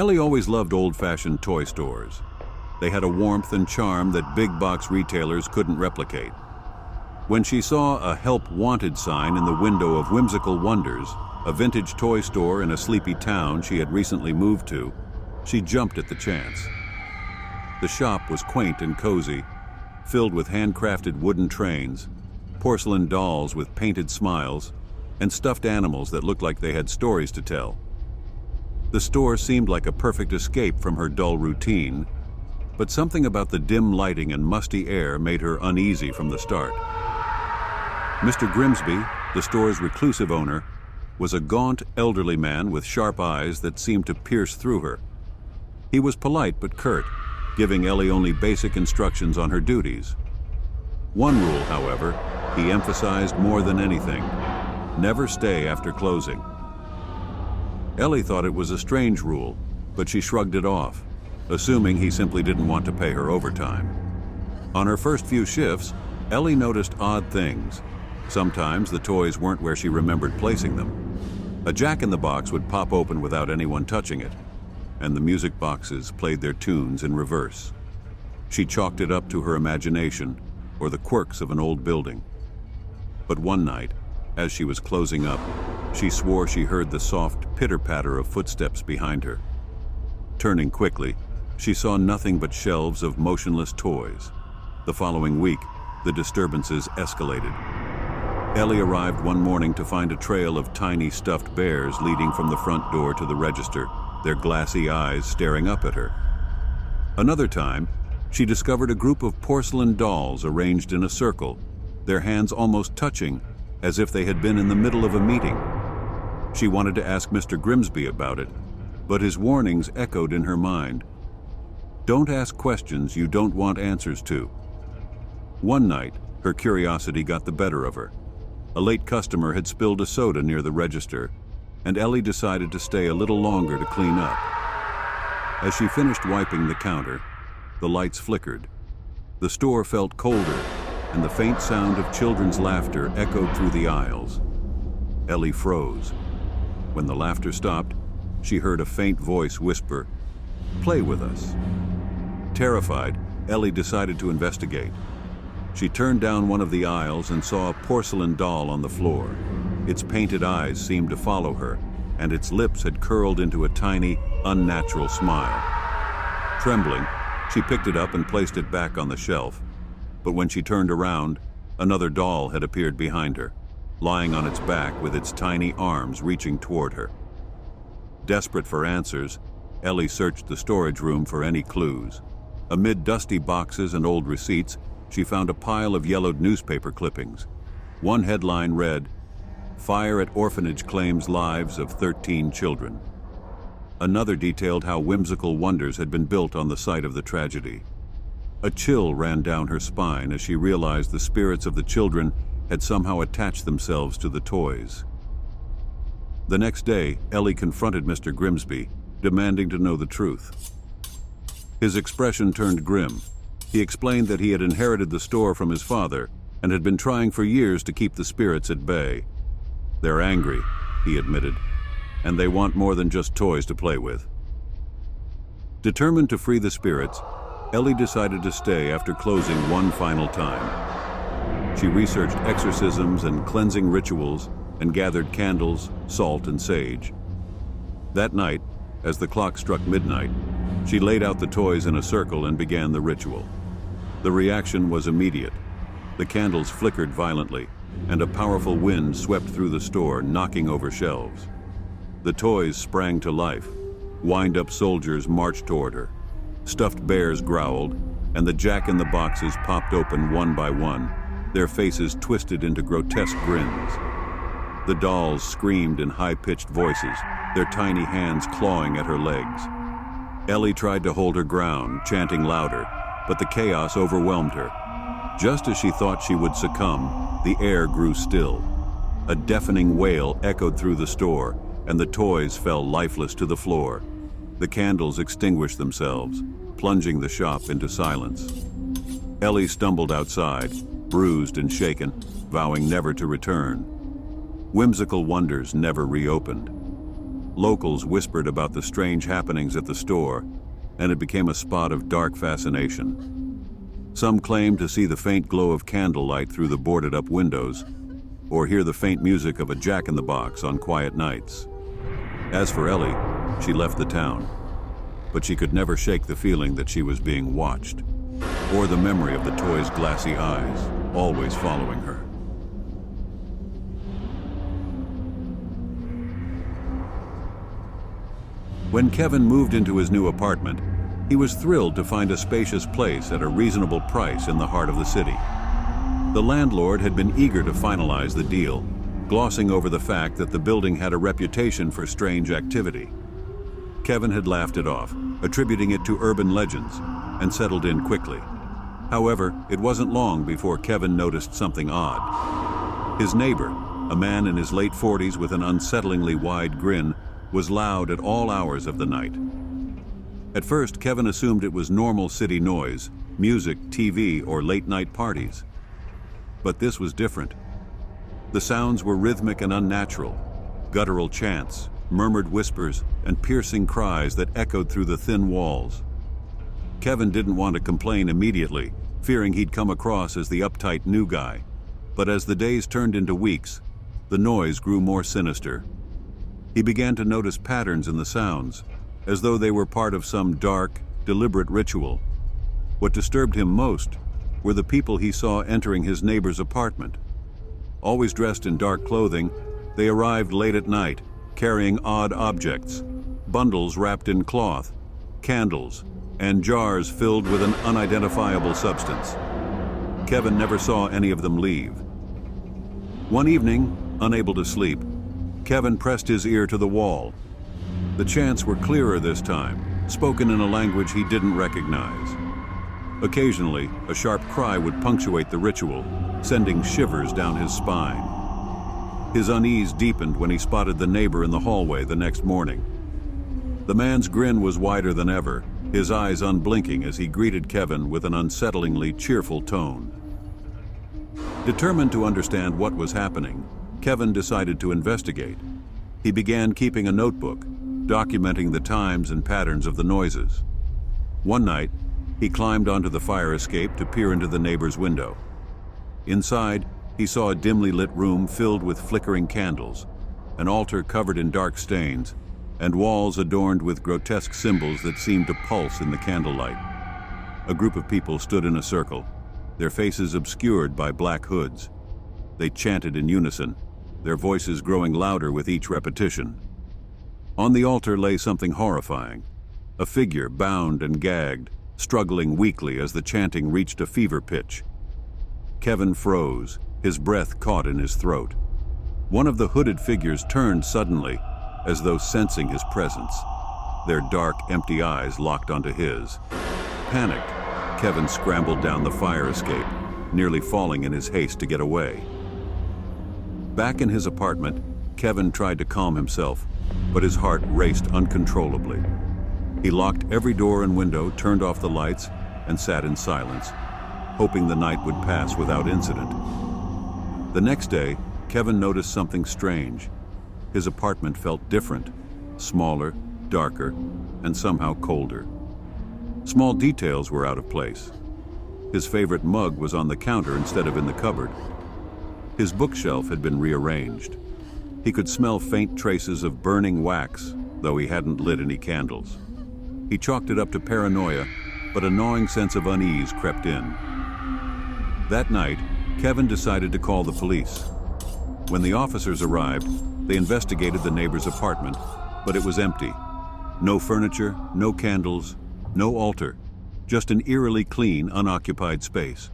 Ellie always loved old-fashioned toy stores. They had a warmth and charm that big-box retailers couldn't replicate. When she saw a Help Wanted sign in the window of Whimsical Wonders, a vintage toy store in a sleepy town she had recently moved to, she jumped at the chance. The shop was quaint and cozy, filled with handcrafted wooden trains, porcelain dolls with painted smiles, and stuffed animals that looked like they had stories to tell. The store seemed like a perfect escape from her dull routine, but something about the dim lighting and musty air made her uneasy from the start. Mr. Grimsby, the store's reclusive owner, was a gaunt, elderly man with sharp eyes that seemed to pierce through her. He was polite but curt, giving Ellie only basic instructions on her duties. One rule, however, he emphasized more than anything: never stay after closing. Ellie thought it was a strange rule, but she shrugged it off, assuming he simply didn't want to pay her overtime. On her first few shifts, Ellie noticed odd things. Sometimes the toys weren't where she remembered placing them. A jack-in-the-box would pop open without anyone touching it, and the music boxes played their tunes in reverse. She chalked it up to her imagination or the quirks of an old building. But one night, as she was closing up, she swore she heard the soft pitter-patter of footsteps behind her. Turning quickly, she saw nothing but shelves of motionless toys. The following week, the disturbances escalated. Ellie arrived one morning to find a trail of tiny stuffed bears leading from the front door to the register, their glassy eyes staring up at her. Another time, she discovered a group of porcelain dolls arranged in a circle, their hands almost touching, as if they had been in the middle of a meeting. She wanted to ask Mr. Grimsby about it, but his warnings echoed in her mind. Don't ask questions you don't want answers to. One night, her curiosity got the better of her. A late customer had spilled a soda near the register, and Ellie decided to stay a little longer to clean up. As she finished wiping the counter, the lights flickered. The store felt colder, and the faint sound of children's laughter echoed through the aisles. Ellie froze. When the laughter stopped, she heard a faint voice whisper, "Play with us." Terrified, Ellie decided to investigate. She turned down one of the aisles and saw a porcelain doll on the floor. Its painted eyes seemed to follow her, and its lips had curled into a tiny, unnatural smile. Trembling, she picked it up and placed it back on the shelf. But when she turned around, another doll had appeared behind her, lying on its back with its tiny arms reaching toward her. Desperate for answers, Ellie searched the storage room for any clues. Amid dusty boxes and old receipts, she found a pile of yellowed newspaper clippings. One headline read, "Fire at Orphanage Claims Lives of 13 Children." Another detailed how Whimsical Wonders had been built on the site of the tragedy. A chill ran down her spine as she realized the spirits of the children had somehow attached themselves to the toys. The next day, Ellie confronted Mr. Grimsby, demanding to know the truth. His expression turned grim. He explained that he had inherited the store from his father and had been trying for years to keep the spirits at bay. "They're angry," he admitted, "and they want more than just toys to play with." Determined to free the spirits, Ellie decided to stay after closing one final time. She researched exorcisms and cleansing rituals and gathered candles, salt, and sage. That night, as the clock struck midnight, she laid out the toys in a circle and began the ritual. The reaction was immediate. The candles flickered violently, and a powerful wind swept through the store, knocking over shelves. The toys sprang to life. Wind-up soldiers marched toward her. Stuffed bears growled, and the jack-in-the-boxes popped open one by one, their faces twisted into grotesque grins. The dolls screamed in high-pitched voices, their tiny hands clawing at her legs. Ellie tried to hold her ground, chanting louder, but the chaos overwhelmed her. Just as she thought she would succumb, the air grew still. A deafening wail echoed through the store, and the toys fell lifeless to the floor. The candles extinguished themselves, plunging the shop into silence. Ellie stumbled outside, bruised and shaken, vowing never to return. Whimsical Wonders never reopened. Locals whispered about the strange happenings at the store, and it became a spot of dark fascination. Some claimed to see the faint glow of candlelight through the boarded-up windows, or hear the faint music of a jack-in-the-box on quiet nights. As for Ellie, she left the town, but she could never shake the feeling that she was being watched, or the memory of the toy's glassy eyes, always following her. When Kevin moved into his new apartment, he was thrilled to find a spacious place at a reasonable price in the heart of the city. The landlord had been eager to finalize the deal, glossing over the fact that the building had a reputation for strange activity. Kevin had laughed it off, attributing it to urban legends, and settled in quickly. However, it wasn't long before Kevin noticed something odd. His neighbor, a man in his late 40s with an unsettlingly wide grin, was loud at all hours of the night. At first, Kevin assumed it was normal city noise, music, TV, or late-night parties. But this was different. The sounds were rhythmic and unnatural, guttural chants, murmured whispers, and piercing cries that echoed through the thin walls. Kevin didn't want to complain immediately, fearing he'd come across as the uptight new guy. But as the days turned into weeks, the noise grew more sinister. He began to notice patterns in the sounds, as though they were part of some dark, deliberate ritual. What disturbed him most were the people he saw entering his neighbor's apartment. Always dressed in dark clothing, they arrived late at night, carrying odd objects, bundles wrapped in cloth, candles, and jars filled with an unidentifiable substance. Kevin never saw any of them leave. One evening, unable to sleep, Kevin pressed his ear to the wall. The chants were clearer this time, spoken in a language he didn't recognize. Occasionally, a sharp cry would punctuate the ritual, sending shivers down his spine. His unease deepened when he spotted the neighbor in the hallway the next morning. The man's grin was wider than ever, his eyes unblinking as he greeted Kevin with an unsettlingly cheerful tone. Determined to understand what was happening, Kevin decided to investigate. He began keeping a notebook, documenting the times and patterns of the noises. One night, he climbed onto the fire escape to peer into the neighbor's window. Inside, he saw a dimly lit room filled with flickering candles, an altar covered in dark stains, and walls adorned with grotesque symbols that seemed to pulse in the candlelight. A group of people stood in a circle, their faces obscured by black hoods. They chanted in unison, their voices growing louder with each repetition. On the altar lay something horrifying, a figure bound and gagged, struggling weakly as the chanting reached a fever pitch. Kevin froze, his breath caught in his throat. One of the hooded figures turned suddenly, as though sensing his presence. Their dark, empty eyes locked onto his. Panicked, Kevin scrambled down the fire escape, nearly falling in his haste to get away. Back in his apartment, Kevin tried to calm himself, but his heart raced uncontrollably. He locked every door and window, turned off the lights, and sat in silence, hoping the night would pass without incident. The next day, Kevin noticed something strange. His apartment felt different, smaller, darker, and somehow colder. Small details were out of place. His favorite mug was on the counter instead of in the cupboard. His bookshelf had been rearranged. He could smell faint traces of burning wax, though he hadn't lit any candles. He chalked it up to paranoia, but a gnawing sense of unease crept in. That night, Kevin decided to call the police. When the officers arrived, they investigated the neighbor's apartment, but it was empty. No furniture, no candles, no altar, just an eerily clean, unoccupied space.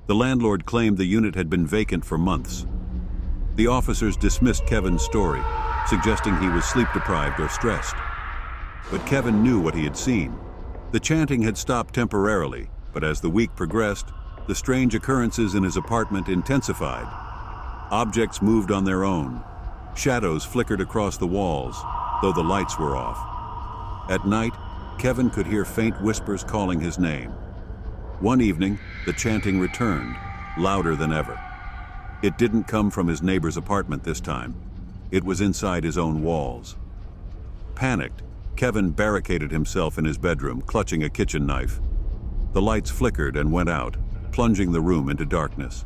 The landlord claimed the unit had been vacant for months. The officers dismissed Kevin's story, suggesting he was sleep-deprived or stressed. But Kevin knew what he had seen. The chanting had stopped temporarily, but as the week progressed, the strange occurrences in his apartment intensified. Objects moved on their own. Shadows flickered across the walls, though the lights were off. At night, Kevin could hear faint whispers calling his name. One evening, the chanting returned, louder than ever. It didn't come from his neighbor's apartment this time. It was inside his own walls. Panicked, Kevin barricaded himself in his bedroom, clutching a kitchen knife. The lights flickered and went out, plunging the room into darkness.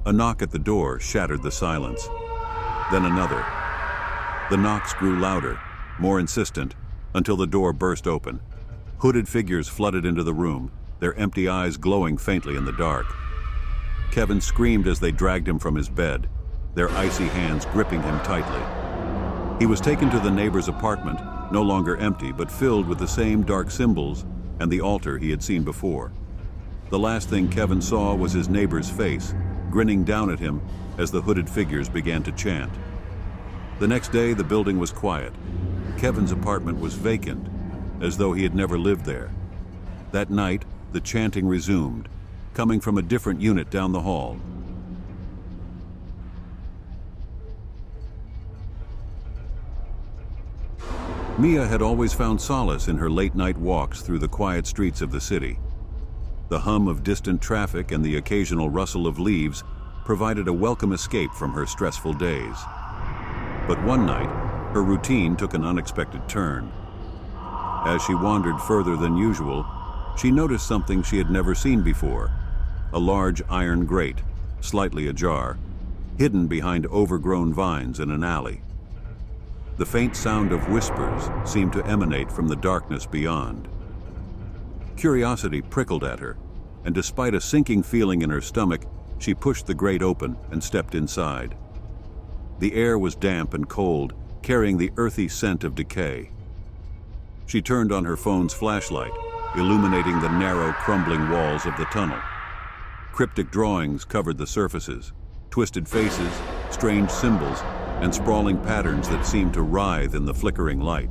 A knock at the door shattered the silence. Then another. The knocks grew louder, more insistent, until the door burst open. Hooded figures flooded into the room, their empty eyes glowing faintly in the dark. Kevin screamed as they dragged him from his bed, their icy hands gripping him tightly. He was taken to the neighbor's apartment, no longer empty but filled with the same dark symbols and the altar he had seen before. The last thing Kevin saw was his neighbor's face, grinning down at him as the hooded figures began to chant. The next day, the building was quiet. Kevin's apartment was vacant, as though he had never lived there. That night, the chanting resumed, coming from a different unit down the hall. Mia had always found solace in her late-night walks through the quiet streets of the city. The hum of distant traffic and the occasional rustle of leaves provided a welcome escape from her stressful days. But one night, her routine took an unexpected turn. As she wandered further than usual, she noticed something she had never seen before: a large iron grate, slightly ajar, hidden behind overgrown vines in an alley. The faint sound of whispers seemed to emanate from the darkness beyond. Curiosity prickled at her, and despite a sinking feeling in her stomach, she pushed the grate open and stepped inside. The air was damp and cold, carrying the earthy scent of decay. She turned on her phone's flashlight, illuminating the narrow, crumbling walls of the tunnel. Cryptic drawings covered the surfaces, twisted faces, strange symbols, and sprawling patterns that seemed to writhe in the flickering light.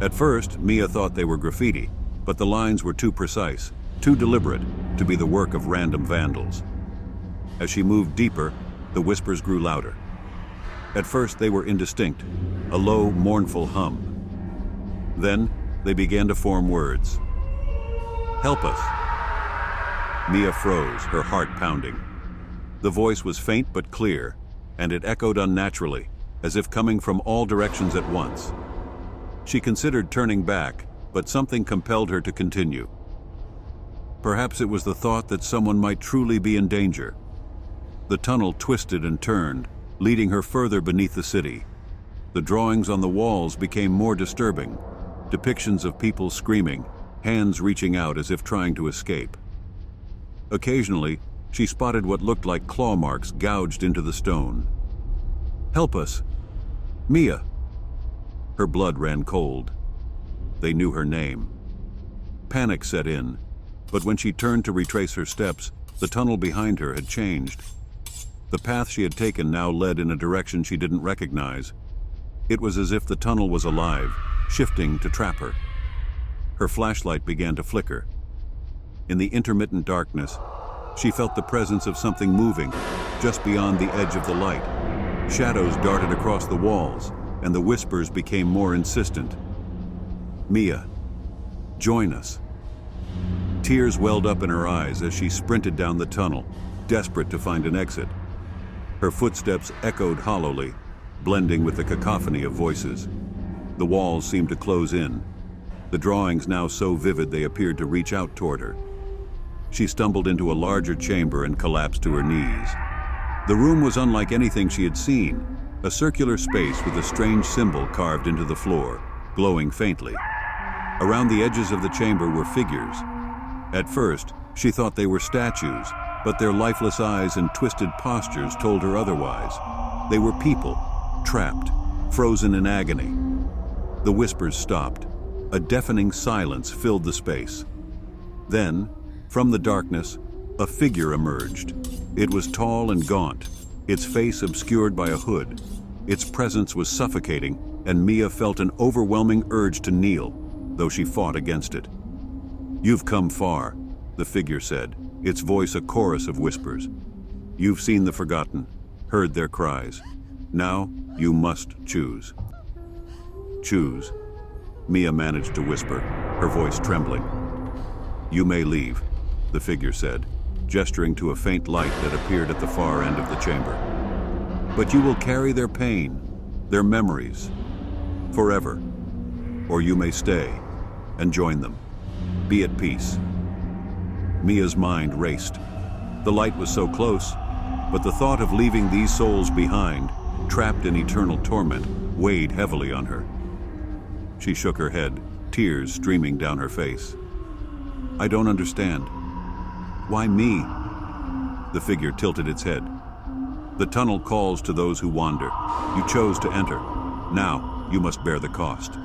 At first, Mia thought they were graffiti, but the lines were too precise, too deliberate, to be the work of random vandals. As she moved deeper, the whispers grew louder. At first, they were indistinct, a low, mournful hum. Then, they began to form words. "Help us." Mia froze, her heart pounding. The voice was faint but clear, and it echoed unnaturally, as if coming from all directions at once. She considered turning back, but something compelled her to continue. Perhaps it was the thought that someone might truly be in danger. The tunnel twisted and turned, leading her further beneath the city. The drawings on the walls became more disturbing, depictions of people screaming, hands reaching out as if trying to escape. Occasionally, she spotted what looked like claw marks gouged into the stone. "Help us! Mia!" Her blood ran cold. They knew her name. Panic set in, but when she turned to retrace her steps, the tunnel behind her had changed. The path she had taken now led in a direction she didn't recognize. It was as if the tunnel was alive, shifting to trap her. Her flashlight began to flicker. In the intermittent darkness, she felt the presence of something moving just beyond the edge of the light. Shadows darted across the walls, and the whispers became more insistent. "Mia, join us." Tears welled up in her eyes as she sprinted down the tunnel, desperate to find an exit. Her footsteps echoed hollowly, blending with the cacophony of voices. The walls seemed to close in, the drawings now so vivid they appeared to reach out toward her. She stumbled into a larger chamber and collapsed to her knees. The room was unlike anything she had seen, a circular space with a strange symbol carved into the floor, glowing faintly. Around the edges of the chamber were figures. At first, she thought they were statues, but their lifeless eyes and twisted postures told her otherwise. They were people, trapped, frozen in agony. The whispers stopped. A deafening silence filled the space. Then, from the darkness, a figure emerged. It was tall and gaunt, its face obscured by a hood. Its presence was suffocating, and Mia felt an overwhelming urge to kneel, though she fought against it. "You've come far," the figure said, its voice a chorus of whispers. "You've seen the forgotten, heard their cries. Now, you must choose." "Choose," Mia managed to whisper, her voice trembling. "You may leave," the figure said, gesturing to a faint light that appeared at the far end of the chamber. "But you will carry their pain, their memories. forever. Or you may stay and join them. Be at peace. Mia's mind raced. The light was so close, but the thought of leaving these souls behind, trapped in eternal torment, weighed heavily on her. She shook her head, tears streaming down her face. I don't understand. Why me? The figure tilted its head. The tunnel calls to those who wander. You chose to enter. Now you must bear the cost.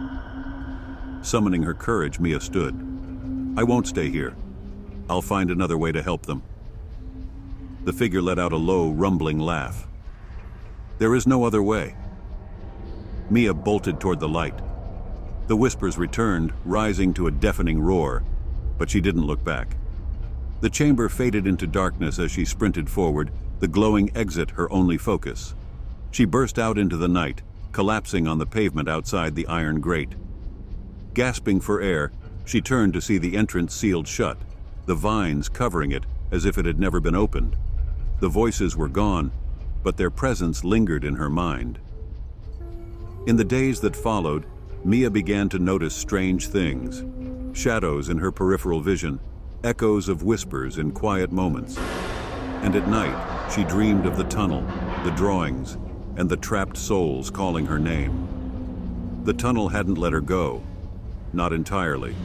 Summoning her courage, Mia stood. I won't stay here. I'll find another way to help them. The figure let out a low, rumbling laugh. There is no other way. Mia bolted toward the light. The whispers returned, rising to a deafening roar, but she didn't look back. The chamber faded into darkness as she sprinted forward, the glowing exit her only focus. She burst out into the night, collapsing on the pavement outside the iron grate. Gasping for air, she turned to see the entrance sealed shut, the vines covering it as if it had never been opened. The voices were gone, but their presence lingered in her mind. In the days that followed, Mia began to notice strange things. Shadows in her peripheral vision, echoes of whispers in quiet moments. And at night, she dreamed of the tunnel, the drawings, and the trapped souls calling her name. The tunnel hadn't let her go. Not entirely.